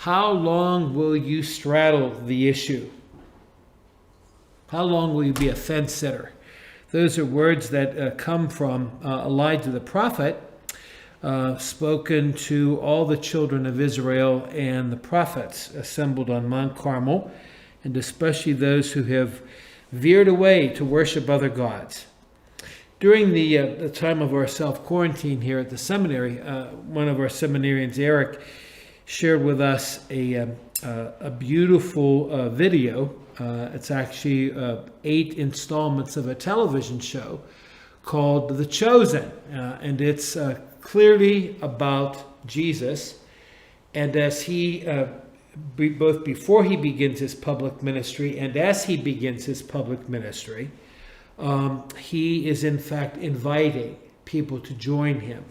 How long will you straddle the issue? How long will you be a fence sitter? Those are words that come from Elijah the prophet, spoken to all the children of Israel and the prophets assembled on Mount Carmel, and especially those who have veered away to worship other gods. During the time of our self-quarantine here at the seminary, one of our seminarians, Eric, shared with us a beautiful video. It's actually 8 installments of a television show called The Chosen, and it's clearly about Jesus. And as he, both before he begins his public ministry and as he begins his public ministry, he is in fact inviting people to join him,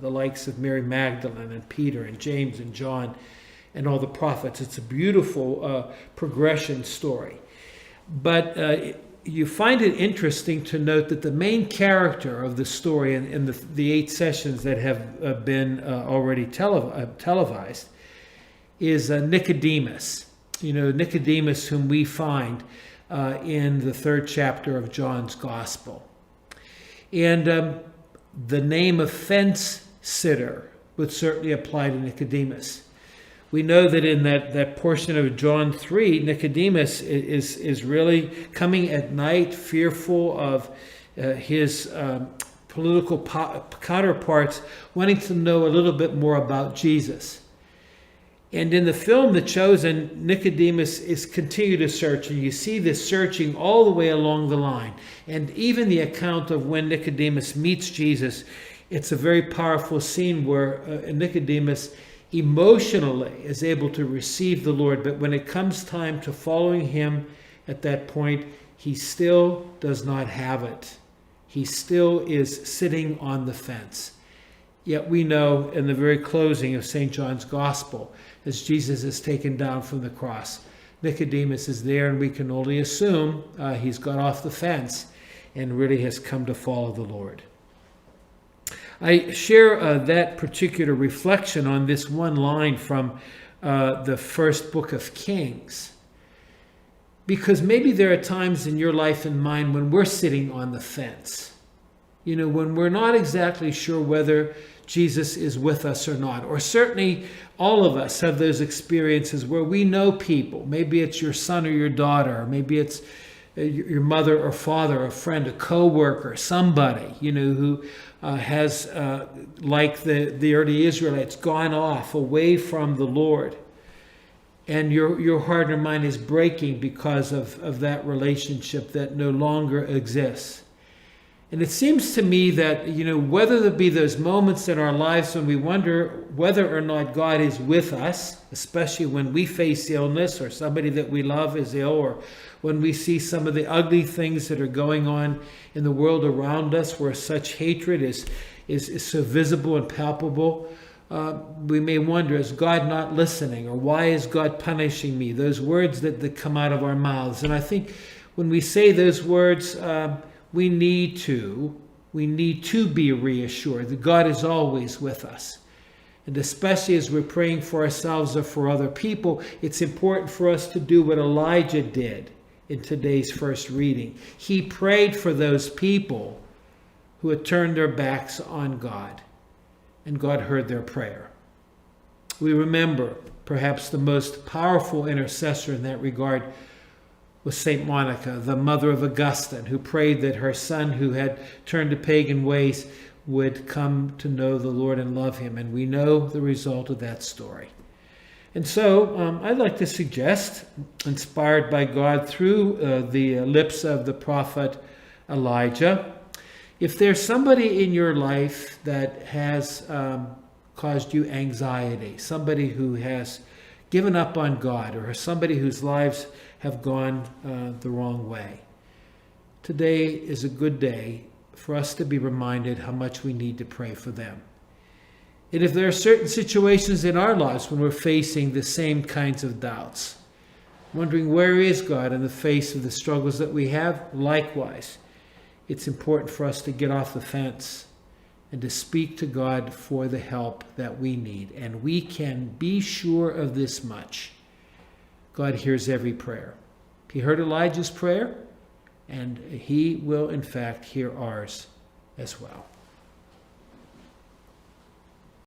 the likes of Mary Magdalene and Peter and James and John and all the prophets. It's a beautiful progression story. But you find it interesting to note that the main character of the story in the 8 sessions that have been already televised is Nicodemus. You know, Nicodemus, whom we find in the 3rd chapter of John's Gospel. And the name of fence sitter would certainly apply to Nicodemus. We know that in that portion of John 3, Nicodemus is really coming at night, fearful of his political counterparts, wanting to know a little bit more about Jesus. And in the film The Chosen, Nicodemus is continue to search, and you see this searching all the way along the line. And even the account of when Nicodemus meets Jesus, it's a very powerful scene where Nicodemus emotionally is able to receive the Lord, but when it comes time to following him at that point, he still does not have it. He still is sitting on the fence. Yet we know in the very closing of St. John's Gospel, as Jesus is taken down from the cross, Nicodemus is there, and we can only assume he's got off the fence and really has come to follow the Lord. I share that particular reflection on this one line from the 1st book of Kings, because maybe there are times in your life and mine when we're sitting on the fence. You know, when we're not exactly sure whether Jesus is with us or not. Or certainly all of us have those experiences where we know people. Maybe it's your son or your daughter, or maybe it's your mother or father, a friend, a co-worker, somebody, you know, who has, like the early Israelites, gone off away from the Lord. And your heart and mind is breaking because of that relationship that no longer exists. And it seems to me that, you know, whether there be those moments in our lives when we wonder whether or not God is with us, especially when we face illness or somebody that we love is ill, or when we see some of the ugly things that are going on in the world around us where such hatred is so visible and palpable, we may wonder, is God not listening? Or why is God punishing me? Those words that come out of our mouths. And I think when we say those words, we need to be reassured that God is always with us. And especially as we're praying for ourselves or for other people, it's important for us to do what Elijah did in today's first reading. He prayed for those people who had turned their backs on God, and God heard their prayer. We remember perhaps the most powerful intercessor in that regard was St. Monica, the mother of Augustine, who prayed that her son, who had turned to pagan ways, would come to know the Lord and love him. And we know the result of that story. And so I'd like to suggest, inspired by God through the lips of the prophet Elijah, if there's somebody in your life that has caused you anxiety, somebody who has given up on God, or somebody whose lives have gone the wrong way, today is a good day for us to be reminded how much we need to pray for them. And if there are certain situations in our lives when we're facing the same kinds of doubts, wondering where is God in the face of the struggles that we have, likewise, it's important for us to get off the fence and to speak to God for the help that we need. And we can be sure of this much: God hears every prayer. He heard Elijah's prayer, and he will in fact hear ours as well.